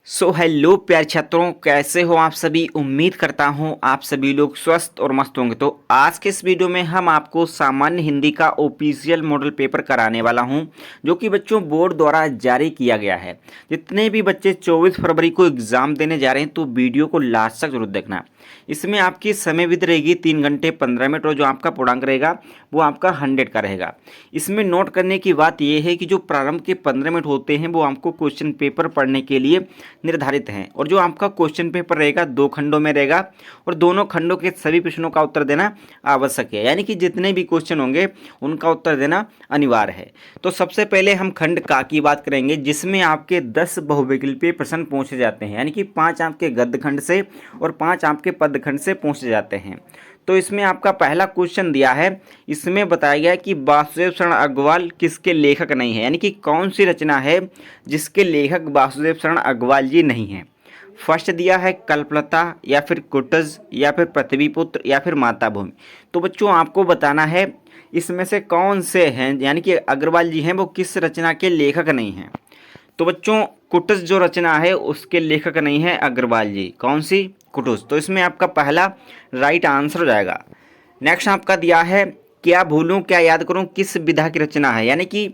Hello प्यारे छात्रों, कैसे हो आप सभी। उम्मीद करता हूं आप सभी लोग स्वस्थ और मस्त होंगे। तो आज के इस वीडियो में हम आपको सामान्य हिंदी का ऑफिशियल मॉडल पेपर कराने वाला हूं, जो कि बच्चों बोर्ड द्वारा जारी किया गया है। जितने भी बच्चे 24 फरवरी को एग्जाम देने जा रहे हैं तो वीडियो को लास्ट तक जरूर देखना। इसमें आपकी समय विधि रहेगी 3 घंटे 15 मिनट और जो आपका पूर्णांक रहेगा वो आपका 100 का रहेगा। इसमें नोट करने की बात यह है कि जो प्रारंभ के 15 मिनट होते हैं वो आपको क्वेश्चन पेपर पढ़ने के लिए निर्धारित हैं, और जो आपका क्वेश्चन पेपर रहेगा 2 खंडों में रहेगा और दोनों खंडों के सभी प्रश्नों का उत्तर देना आवश्यक है। यानी कि जितने भी क्वेश्चन होंगे उनका उत्तर देना अनिवार्य है। तो सबसे पहले हम खंड का की बात करेंगे, जिसमें आपके 10 बहुविकल्पीय प्रश्न पूछे जाते हैं। यानी कि 5 आपके गद्य खंड से और 5 आपके पद्य खंड से पूछे जाते हैं। तो इसमें आपका पहला क्वेश्चन दिया है, इसमें बताया गया कि वासुदेव शरण अग्रवाल किसके लेखक नहीं है। यानी कि कौन सी रचना है जिसके लेखक वासुदेव शरण अग्रवाल जी नहीं हैं। फर्स्ट दिया है कल्पलता, या फिर कुटज, या फिर पृथ्वीपुत्र, या फिर माताभूमि। तो बच्चों आपको बताना है इसमें से कौन से हैं, यानी कि अग्रवाल जी हैं वो किस रचना के लेखक नहीं हैं। तो बच्चों कुटज जो रचना है उसके लेखक नहीं है अग्रवाल जी। कौन सी? कुटुस। तो इसमें आपका पहला राइट आंसर हो जाएगा। नेक्स्ट आपका दिया है क्या भूलूं क्या याद करूं किस विधा की रचना है। यानी कि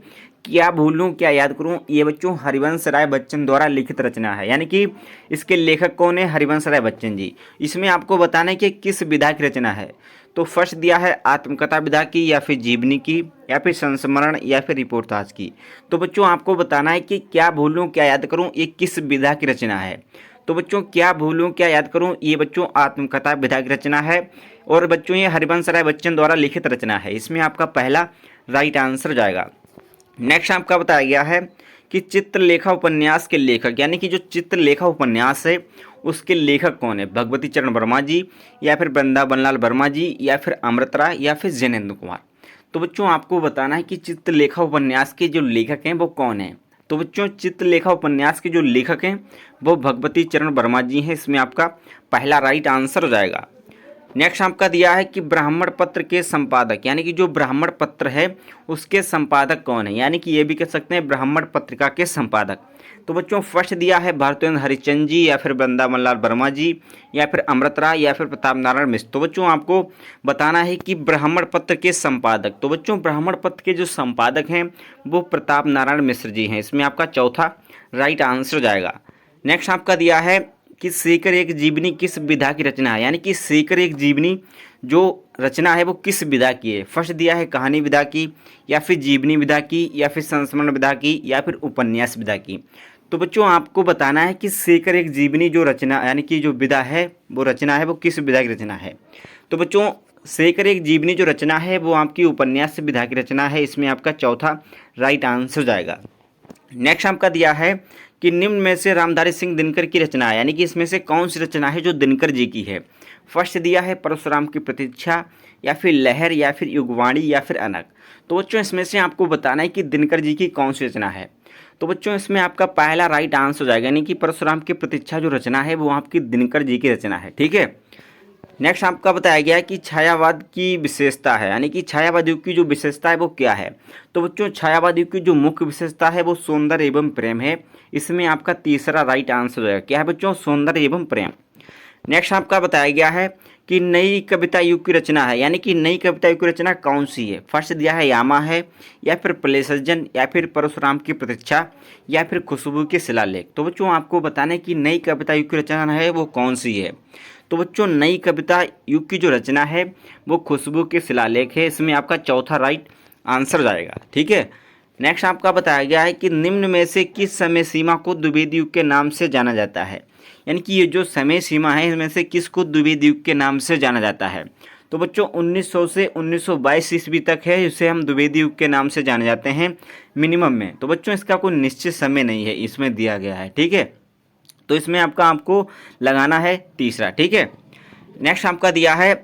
क्या भूलूं क्या याद करूं, ये बच्चों हरिवंश राय बच्चन द्वारा लिखित रचना है। यानी कि इसके लेखक कौन है? हरिवंश राय बच्चन जी। इसमें आपको बताना है कि किस विधा की रचना है। तो फर्स्ट दिया है आत्मकथा विधा की, या फिर जीवनी की, या फिर संस्मरण, या फिर रिपोर्टाज की। तो बच्चों आपको बताना है कि क्या भूलूं क्या याद करूं ये किस विधा की रचना है। तो बच्चों क्या भूलूं क्या याद करूं ये बच्चों आत्मकथा विधा की रचना है, और बच्चों ये हरिवंश राय बच्चन द्वारा लिखित रचना है। इसमें आपका पहला राइट आंसर हो जाएगा। नेक्स्ट आपका बताया गया है कि चित्रलेखा उपन्यास के लेखक, यानी कि जो चित्रलेखा उपन्यास है उसके लेखक कौन है? भगवती चरण वर्मा जी, या फिर वृंदावन लाल वर्मा जी, या फिर अमृत राय, या फिर जैनेन्द्र कुमार। तो बच्चों आपको बताना है कि चित्रलेखा उपन्यास के जो लेखक हैं वो कौन हैं। तो बच्चों चित्रलेखा उपन्यास के जो लेखक हैं वो भगवती चरण वर्मा जी हैं। इसमें आपका पहला राइट आंसर हो जाएगा। नेक्स्ट आपका दिया है कि ब्राह्मण पत्र के संपादक, यानी कि जो ब्राह्मण पत्र है उसके संपादक कौन है। यानी कि ये भी कह सकते हैं ब्राह्मण पत्रिका के संपादक। तो बच्चों फर्स्ट दिया है भारतेंद्र हरिश्चंद्र जी, या फिर वृंदावन लाल वर्मा जी, या फिर अमृत राय, या फिर प्रताप नारायण मिश्र। तो बच्चों आपको बताना है कि ब्राह्मण पत्र के संपादक। तो बच्चों ब्राह्मण पत्र के जो संपादक हैं वो प्रताप नारायण मिश्र जी हैं। इसमें आपका चौथा राइट आंसर हो जाएगा। नेक्स्ट आपका दिया है कि सीकर एक जीवनी किस विधा की रचना है। यानी कि सीकर एक जीवनी जो रचना है वो किस विधा की है। फर्स्ट दिया है कहानी विधा की, या फिर जीवनी विधा की, या फिर संस्मरण विधा की, या फिर उपन्यास विधा की। तो बच्चों आपको बताना है कि सीकर एक जीवनी जो रचना, यानी कि जो विधा है वो रचना है वो किस विधा की रचना है। तो बच्चों सीकर एक जीवनी जो रचना है वो आपकी उपन्यास विधा की रचना है। इसमें आपका चौथा राइट आंसर हो जाएगा। नेक्स्ट आपका दिया है कि निम्न में से रामधारी सिंह दिनकर की रचना है। यानी कि इसमें से कौन सी रचना है जो दिनकर जी की है। फर्स्ट दिया है परशुराम की प्रतीक्षा, या फिर लहर, या फिर युगवाणी, या फिर अनक। तो बच्चों इसमें से आपको बताना है कि दिनकर जी की कौन सी रचना है। तो बच्चों इसमें आपका पहला राइट आंसर हो जाएगा। यानी कि परशुराम की प्रतीक्षा जो रचना है वो आपकी दिनकर जी की रचना है। ठीक है। नेक्स्ट आपका बताया गया है कि छायावाद की विशेषता है। यानी कि छायावाद युग की जो विशेषता है वो क्या है। तो बच्चों छायावाद युग की जो मुख्य विशेषता है वो सौंदर्य एवं प्रेम है। इसमें आपका तीसरा राइट आंसर हो जाएगा। क्या है बच्चों? सौंदर्य एवं प्रेम। नेक्स्ट आपका बताया गया है कि नई कविता युग की रचना है। यानी कि नई कविता युग की रचना कौन सी है। फर्स्ट दिया है यामा है, या फिर प्लेसर्जन, या फिर परशुराम की प्रतीक्षा, या फिर खुशबू के शिलालेख। तो बच्चों आपको बताना है कि नई कविता युग की रचना है वो कौन सी है। तो बच्चों नई कविता युग की जो रचना है वो खुशबू के शिलालेख है। इसमें आपका चौथा राइट आंसर हो जाएगा। ठीक है। नेक्स्ट आपका बताया गया है कि निम्न में से किस समय सीमा को द्विवेदी युग के नाम से जाना जाता है। यानी कि ये जो समय सीमा है इसमें से किसको द्विवेदी युग के नाम से जाना जाता है। तो बच्चों 1900 से 1922 ईस्वी तक है, इसे हम द्विवेदी युग के नाम से जाने जाते हैं मिनिमम में। तो बच्चों इसका कोई निश्चित समय नहीं है, इसमें दिया गया है। ठीक है। तो इसमें आपको लगाना है तीसरा। ठीक है। नेक्स्ट आपका दिया है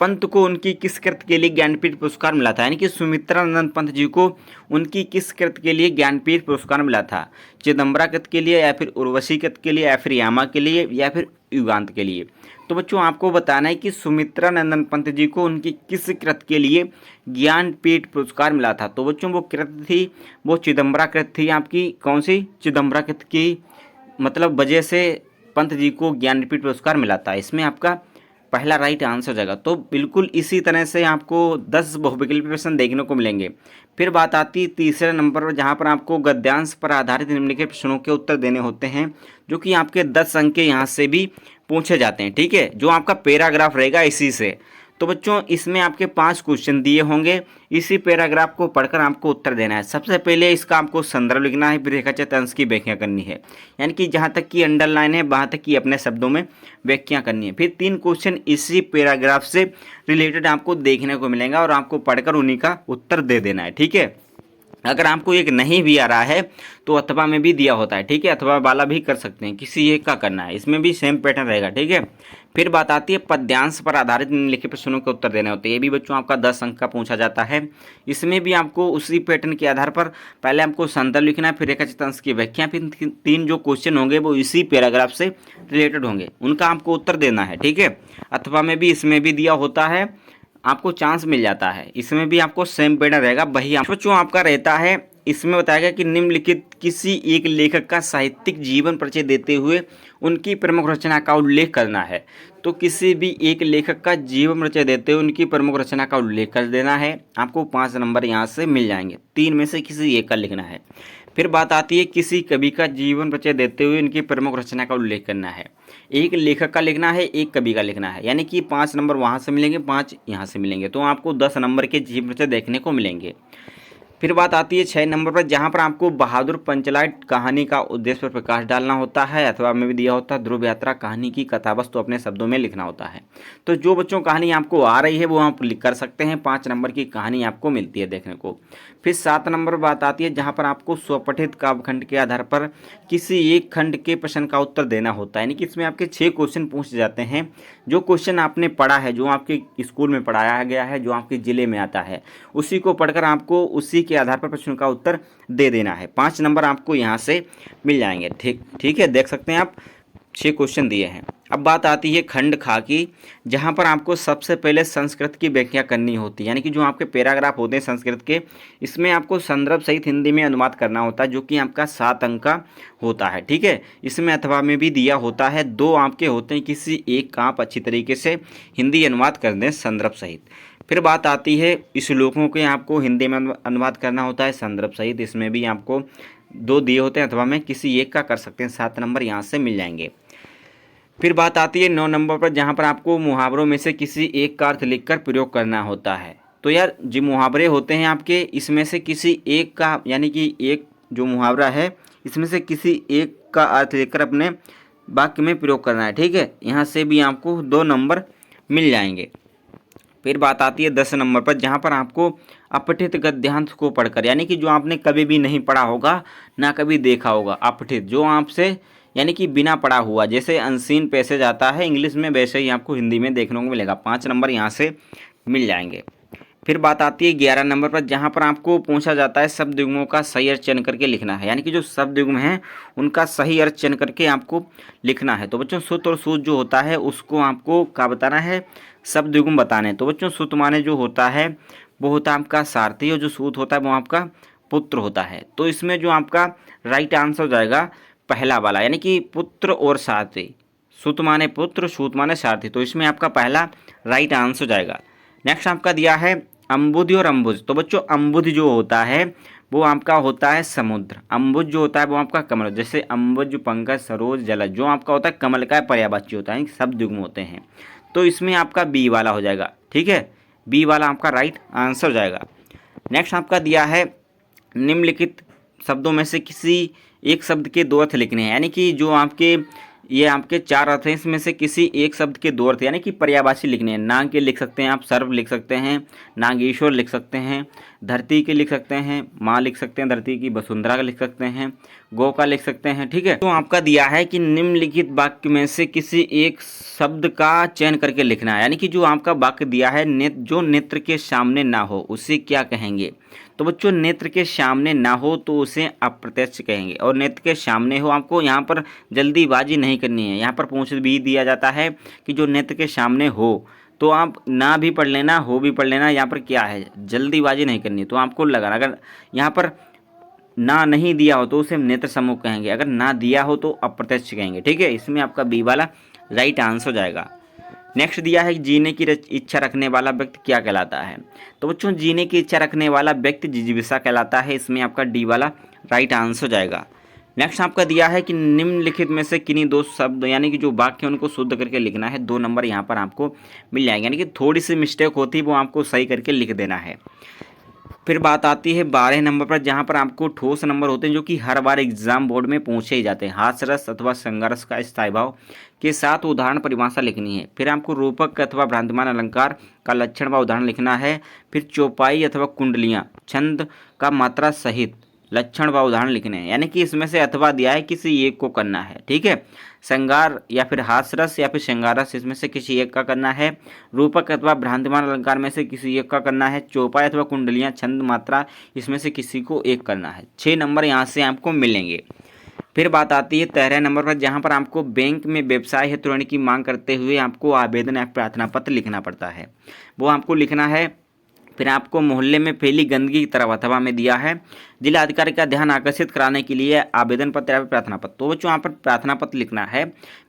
पंत को उनकी किस कृत के लिए ज्ञानपीठ पुरस्कार मिला था। यानी कि सुमित्रानंद पंत जी को उनकी किस कृत के लिए ज्ञानपीठ पुरस्कार मिला था। चिदम्बरा कृत के लिए, या फिर उर्वशी कृत के लिए, या फिर यामा के लिए, या फिर युगांत के लिए। तो बच्चों आपको बताना है कि सुमित्रानंदन पंत जी को उनकी किस कृत के लिए ज्ञानपीठ पुरस्कार मिला था। तो बच्चों वो कृत थी वो चिदम्बरा कृत थी आपकी। कौन सी? चिदम्बरा कृत की मतलब वजह से पंत जी को ज्ञानपीठ पुरस्कार मिला था। इसमें आपका पहला राइट आंसर हो जाएगा। तो बिल्कुल इसी तरह से आपको 10 बहुविकल्पीय प्रश्न देखने को मिलेंगे। फिर बात आती है तीसरे नंबर पर, जहाँ पर आपको गद्यांश पर आधारित निम्नलिखित प्रश्नों के उत्तर देने होते हैं, जो कि आपके 10 अंक के यहाँ से भी पूछे जाते हैं। ठीक है, जो आपका पैराग्राफ रहेगा इसी से। तो बच्चों इसमें आपके 5 क्वेश्चन दिए होंगे, इसी पैराग्राफ को पढ़कर आपको उत्तर देना है। सबसे पहले इसका आपको संदर्भ लिखना है, फिर रेखाचित्र अंश की व्याख्या करनी है, यानी कि जहाँ तक की अंडरलाइन है वहाँ तक की अपने शब्दों में व्याख्या करनी है। फिर 3 क्वेश्चन इसी पैराग्राफ से रिलेटेड आपको देखने को मिलेंगे और आपको पढ़कर उन्हीं का उत्तर दे देना है। ठीक है, अगर आपको एक नहीं भी आ रहा है तो अथवा में भी दिया होता है। ठीक है, अथवा वाला भी कर सकते हैं, किसी एक का करना है, इसमें भी सेम पैटर्न रहेगा। ठीक है, फिर बात आती है पद्यांश पर आधारित निम्नलिखित प्रश्नों के उत्तर देने होते हैं। ये भी बच्चों आपका 10 अंक का पूछा जाता है। इसमें भी आपको उसी पैटर्न के आधार पर पहले आपको संदर्भ लिखना है, फिर रेखाचित्र अंश की व्याख्या, फिर 3 जो क्वेश्चन होंगे वो इसी पैराग्राफ से रिलेटेड होंगे, उनका आपको उत्तर देना है। ठीक है, अथवा में भी इसमें भी दिया होता है, आपको चांस मिल जाता है, इसमें भी आपको सेम पैटर्न रहेगा। वही बच्चों आपका रहता है, इसमें बताया गया कि निम्नलिखित किसी एक लेखक का साहित्यिक जीवन परिचय देते हुए उनकी प्रमुख रचना का उल्लेख करना है। तो किसी भी एक लेखक का जीवन परिचय देते हुए उनकी प्रमुख रचना का उल्लेख कर देना है। आपको 5 नंबर यहाँ से मिल जाएंगे, 3 में से किसी एक का लिखना है। फिर बात आती है किसी कवि का जीवन परिचय देते हुए उनकी प्रमुख रचना का उल्लेख करना है। एक लेखक का लिखना है, एक कवि का लिखना है, यानी कि 5 नंबर वहाँ से मिलेंगे, 5 यहाँ से मिलेंगे, तो आपको 10 नंबर के जीवन परिचय देखने को मिलेंगे। फिर बात आती है 6 नंबर पर, जहाँ पर आपको बहादुर पंचलाइट कहानी का उद्देश्य पर प्रकाश डालना होता है, अथवा में भी दिया होता है ध्रुव यात्रा कहानी की कथावस्तु अपने शब्दों में लिखना होता है। तो जो बच्चों कहानी आपको आ रही है वो आप लिख कर सकते हैं, 5 नंबर की कहानी आपको मिलती है देखने को। फिर 7 नंबर बात आती है, जहाँ पर आपको स्वपठित काव्यखंड के आधार पर किसी एक खंड के प्रश्न का उत्तर देना होता है, यानी कि इसमें आपके 6 क्वेश्चन पूछे जाते हैं। जो क्वेश्चन आपने पढ़ा है, जो आपके स्कूल में पढ़ाया गया है, जो आपके ज़िले में आता है, उसी को पढ़कर आपको उसी के आधार पर प्रश्न का उत्तर दे देना है। 5 नंबर आपको यहाँ से मिल जाएंगे। ठीक है, देख सकते हैं आप 6 क्वेश्चन दिए हैं। अब बात आती है खंड खा की, जहाँ पर आपको सबसे पहले संस्कृत की व्याख्या करनी होती है, यानी कि जो आपके पैराग्राफ होते हैं संस्कृत के, इसमें आपको संदर्भ सहित हिंदी में अनुवाद करना होता है, जो कि आपका 7 अंक का होता है। ठीक है, इसमें अथवा में भी दिया होता है, 2 आपके होते हैं, किसी एक का आप अच्छी तरीके से हिंदी अनुवाद कर दें संदर्भ सहित। फिर बात आती है श्लोकों के आपको हिंदी में अनुवाद करना होता है संदर्भ सहित, इसमें भी आपको 2 दिए होते हैं, अथवा में किसी एक का कर सकते हैं, 7 नंबर यहाँ से मिल जाएंगे। फिर बात आती है 9 नंबर पर, जहाँ पर आपको मुहावरों में से किसी एक का अर्थ लिखकर प्रयोग करना होता है। तो यार जो मुहावरे होते हैं आपके, इसमें से किसी एक का, यानी कि एक जो मुहावरा है इसमें से किसी एक का अर्थ लिखकर अपने वाक्य में प्रयोग करना है। ठीक है, यहाँ से भी आपको 2 नंबर मिल जाएंगे। फिर बात आती है 10 नंबर पर, जहाँ पर आपको अपठित गद्यांश को पढ़कर, यानी कि जो आपने कभी भी नहीं पढ़ा होगा ना कभी देखा होगा, अपठित जो आपसे यानी कि बिना पढ़ा हुआ, जैसे अनसीन पैसेज आता है इंग्लिश में, वैसे ही आपको हिंदी में देखने को मिलेगा। 5 नंबर यहाँ से मिल जाएंगे। फिर बात आती है 11 नंबर पर, जहाँ पर आपको पूछा जाता है शब्द युग्मों का सही अर्थ चयन करके लिखना है, यानी कि जो शब्द युग्म हैं उनका सही अर्थ चयन करके आपको लिखना है। तो बच्चों सुत और सूत जो होता है उसको आपको क्या बताना है, शब्द युग्म बताने। तो बच्चों सुत माने जो होता है वो होता है आपका सारथी, और जो सूत होता है वो आपका पुत्र होता है। तो इसमें जो आपका राइट आंसर हो जाएगा पहला वाला, यानी कि पुत्र और सारथी, सुत माने पुत्र, सूत माने सारथी, तो इसमें आपका पहला राइट आंसर हो जाएगा। नेक्स्ट आपका दिया है अम्बुधि और अम्बुज। तो बच्चों अम्बुधि जो होता है वो आपका होता है समुद्र, अम्बुज जो होता है वो आपका कमल, जैसे अम्बुज पंकज सरोज जलज, जो आपका होता है कमल का पर्यायवाची होता है, शब्द युग्म होते हैं। तो इसमें आपका बी वाला हो जाएगा। ठीक है, बी वाला आपका राइट आंसर हो जाएगा। नेक्स्ट आपका दिया है निम्नलिखित शब्दों में से किसी एक शब्द के 2 अर्थ लिखने हैं, यानी कि जो आपके ये आपके 4 अर्थ हैं, इसमें से किसी एक शब्द के 2 अर्थ यानी कि पर्यायवाची लिखने हैं। नाग के लिख सकते हैं आप, सर्व लिख सकते हैं, नागेश्वर लिख सकते हैं, धरती के लिख सकते हैं, माँ लिख सकते हैं धरती की, वसुंधरा का लिख सकते हैं, गौ का लिख सकते हैं। ठीक है, तो आपका दिया है कि निम्नलिखित वाक्य में से किसी एक शब्द का चयन करके लिखना है, यानी कि जो आपका वाक्य दिया है जो नेत्र के सामने ना हो उसे क्या कहेंगे। तो बच्चों नेत्र के सामने ना हो तो उसे अप्रत्यक्ष कहेंगे, और नेत्र के सामने हो, आपको यहाँ पर जल्दीबाजी नहीं करनी है। यहाँ पर पूछ भी दिया जाता है कि जो नेत्र के सामने हो, तो आप ना भी पढ़ लेना, हो भी पढ़ लेना, यहाँ पर क्या है जल्दीबाजी नहीं करनी। तो आपको लगाना, अगर यहाँ पर ना नहीं दिया हो तो उसे हम नेत्र समूह कहेंगे, अगर ना दिया हो तो अप्रत्यक्ष कहेंगे। ठीक है, इसमें आपका बी वाला राइट आंसर हो जाएगा। नेक्स्ट दिया है जीने की इच्छा रखने वाला व्यक्ति क्या कहलाता है। तो बच्चों जीने की इच्छा रखने वाला व्यक्ति जिजीविषा कहलाता है, इसमें आपका डी वाला राइट आंसर हो जाएगा। नेक्स्ट आपका दिया है कि निम्नलिखित में से किन्हीं दो शब्द यानी कि जो वाक्य उनको शुद्ध करके लिखना है, 2 नंबर यहाँ पर आपको मिल जाएंगे, यानी कि थोड़ी सी मिस्टेक होती है वो आपको सही करके लिख देना है। फिर बात आती है 12 नंबर पर, जहाँ पर आपको ठोस नंबर होते हैं जो कि हर बार एग्जाम बोर्ड में पूछे ही जाते हैं। हास्यरस अथवा संघर्ष का स्थायी भाव के साथ उदाहरण परिभाषा लिखनी है। फिर आपको रूपक अथवा भ्रांतिमान अलंकार का लक्षण व उदाहरण लिखना है। फिर चौपाई अथवा कुंडलियाँ छंद का मात्रा सहित लक्षण व उदाहरण लिखने हैं, यानी कि इसमें से अथवा दिया है किसी एक को करना है। ठीक है, श्रृंगार या फिर हास्यरस या फिर श्रृंगारस इसमें से किसी एक का करना है। रूपक अथवा भ्रांतिमान अलंकार में से किसी एक का करना है। चौपाई अथवा कुंडलियाँ छंद मात्रा इसमें से किसी को एक करना है। 6 नंबर यहाँ से आपको मिलेंगे। फिर बात आती है 13 नंबर पर, जहाँ पर आपको बैंक में व्यवसाय हेतु ऋण की मांग करते हुए आपको आवेदन या प्रार्थना पत्र लिखना पड़ता है, वो आपको लिखना है। फिर आपको मोहल्ले में फैली गंदगी की तरफ अथवा में दिया है जिला अधिकारी का ध्यान आकर्षित कराने के लिए आवेदन पत्र या प्रार्थना पत्र, तो बच्चों यहाँ पर प्रार्थना पत्र लिखना है।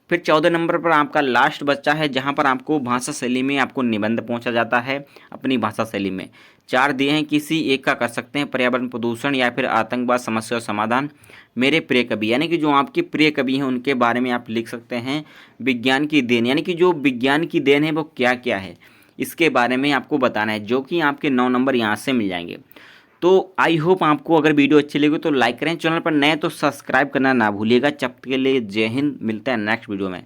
फिर 14 नंबर पर आपका लास्ट बच्चा है, जहाँ पर आपको भाषा शैली में आपको निबंध पहुँचा जाता है अपनी भाषा शैली में। 4 दिए हैं, किसी एक का कर सकते हैं, पर्यावरण प्रदूषण या फिर आतंकवाद समस्या और समाधान, मेरे प्रिय कवि, यानी कि जो आपके प्रिय कवि हैं उनके बारे में आप लिख सकते हैं। विज्ञान की देन, यानी कि जो विज्ञान की देन है वो क्या क्या है इसके बारे में आपको बताना है, जो कि आपके 9 नंबर यहाँ से मिल जाएंगे। तो आई होप आपको अगर वीडियो अच्छी लगी तो लाइक करें, चैनल पर नए तो सब्सक्राइब करना ना भूलिएगा। जब तक के लिए जय हिंद, मिलते हैं नेक्स्ट वीडियो में।